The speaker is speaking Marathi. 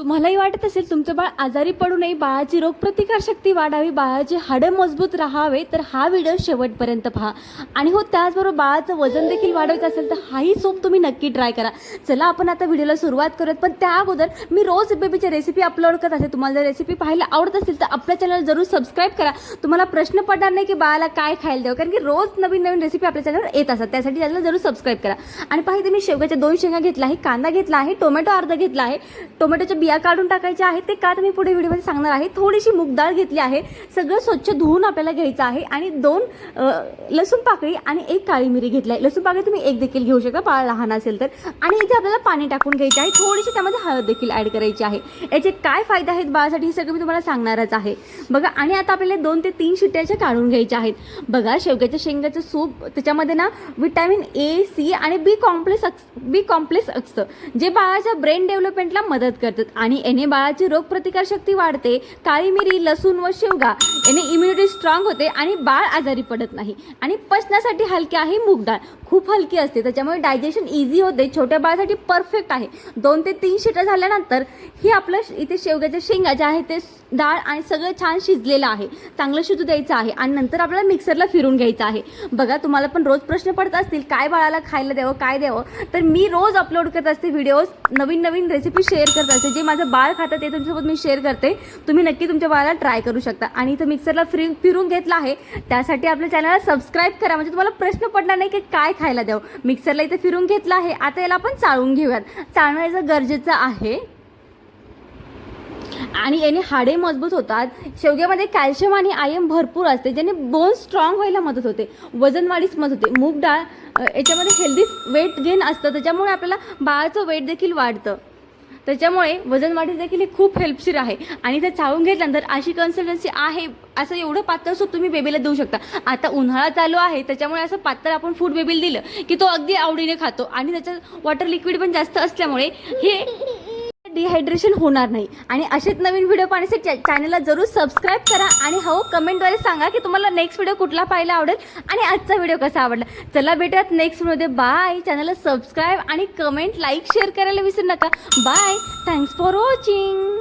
तुम्हालाही वाटत असेल तुमचं बाळ आजारी पडू नये, बाळाची रोगप्रतिकारशक्ती वाढावी, बाळाचे हाडे मजबूत राहावे, तर हा व्हिडिओ शेवटपर्यंत पहा. आणि हो, त्याचबरोबर बाळाचं वजन देखील वाढवायचं असेल तर हाही सोप तुम्ही नक्की ट्राय करा. चला आपण आता व्हिडिओला सुरुवात करूयात. पण त्या अगोदर मी रोज बेबीची रेसिपी अपलोड करत असते. तुम्हाला जर रेसिपी पाहायला आवडत असेल तर आपल्या चॅनल जरूर सबस्क्राईब करा. तुम्हाला प्रश्न पडणार नाही की बाळाला काय खायला द्यावं, कारण की रोज नवीन नवीन रेसिपी आपल्या चॅनलवर येत असतात. त्यासाठी चॅनल जरूर सबस्क्राईब करा. आणि पाहिजे मी शेवग्याच्या 2 शेंगा घेतला आहे, कांदा घेतला आहे, टोमॅटो अर्धा घेतला आहे. टोमॅटोच्या बिया काढून टाकायचे आहे, ते का मी पुढे व्हिडिओमध्ये सांगणार आहे. थोडीशी मूग डाळ घेतली आहे, सगळं स्वच्छ धुवून आपल्याला घ्यायचं आहे. आणि 2 लसूण पाकळी आणि 1 काळी मिरी घेतली आहे. लसूण पाकळी तुम्ही 1 देखील घेऊ शकता बाळ लहान असेल तर. आणि इथे आपल्याला पाणी टाकून घ्यायचे आहे, थोडीशी त्यामध्ये हळद देखील ॲड करायची आहे. याचे काय फायदे आहेत बाळासाठी हे सगळं मी तुम्हाला सांगणारच आहे बघा. आणि आता आपल्याला 2 ते 3 शिट्ट्याच्या काढून घ्यायच्या आहेत बघा. शेवग्याच्या शेंगाचं सूप, त्याच्यामध्ये ना विटॅमिन ए, सी आणि बी कॉम्प्लेक्स असतं, जे बाळाच्या ब्रेन डेव्हलपमेंटला मदत करतात. आणि याने बाळाची रोगप्रतिकारशक्ती वाढते. काळी मिरी, लसूण व शेवगा याने इम्युनिटी स्ट्रॉंग होते आणि बाळ आजारी पडत नाही. आणि पचनासाठी हलकी आहे मूग डाळ, खूप हलकी असते, त्याच्यामुळे डायजेशन इझी होते. छोट्या बाळासाठी परफेक्ट आहे. 2 ते 3 शिट्ट्या झाल्यानंतर ही आपलं इथे शेवग्याच्या शेंगा जे आहे ते डाळ आणि सगळं छान शिजलेलं आहे, चांगलं शिजू द्यायचं आहे. आणि नंतर आपल्याला मिक्सरला फिरून घ्यायचं आहे बघा. तुम्हाला पण रोज प्रश्न पडत असतील काय बाळाला खायला द्यावं, काय द्यावं, तर मी रोज अपलोड करत असते व्हिडिओज, नवीन नवीन रेसिपी शेअर करत असते. जे माझं बाळ खातं ते तुमच्यासोबत मी शेअर करते. तुम्ही नक्की तुमच्या बाळाला ट्राय करू शकता. आणि इथं मिक्सरला फिरून घेतलं आहे, त्यासाठी आपल्या चॅनलला सबस्क्राईब करा, म्हणजे तुम्हाला प्रश्न पडणार नाही की काय खायला द्यावं. मिक्सरला इथे फिरून घेतलं आहे. आता याला आपण चाळून घेऊयात. चाळण्याचं गरजेचं आहे. आणि याने हाडे मजबूत होतात. शेवग्यामध्ये कॅल्शियम आणि आयर्न भरपूर असते, ज्याने बोन स्ट्रॉंग व्हायला मदत होते, वजन वाढीस मदत होते. मूग डाळ याच्यामध्ये हेल्दी वेट गेन असतं, त्याच्यामुळे आपल्याला बाळाचं वेट देखील वाढतं, त्याच्यामुळे वजन वाढीस देखील हे खूप हेल्पशीर आहे. आणि ते चाळून घेतल्यानंतर अशी कन्सिस्टन्सी आहे, असं एवढं पातळ सूप तुम्ही बेबीला देऊ शकता. आता उन्हाळा चालू आहे, त्याच्यामुळे असं पातळ आपण फूड बेबीला दिलं की तो अगदी आवडीने खातो. आणि त्याच्यात वॉटर लिक्विड पण जास्त असल्यामुळे हे डिहायड्रेशन होणार नाही. आणि असेच नवीन व्हिडिओ पाहण्यासाठी चॅनलला जरूर सबस्क्राईब करा. आणि हो, कमेंटद्वारे सांगा की तुम्हाला नेक्स्ट व्हिडिओ कुठला पाहायला आवडेल आणि आजचा व्हिडिओ कसा आवडला. चला भेटूयात नेक्स्ट व्हिडिओमध्ये. बाय. चॅनलला सबस्क्राईब आणि कमेंट, लाईक, शेअर करायला विसरू नका. बाय. Thanks for watching.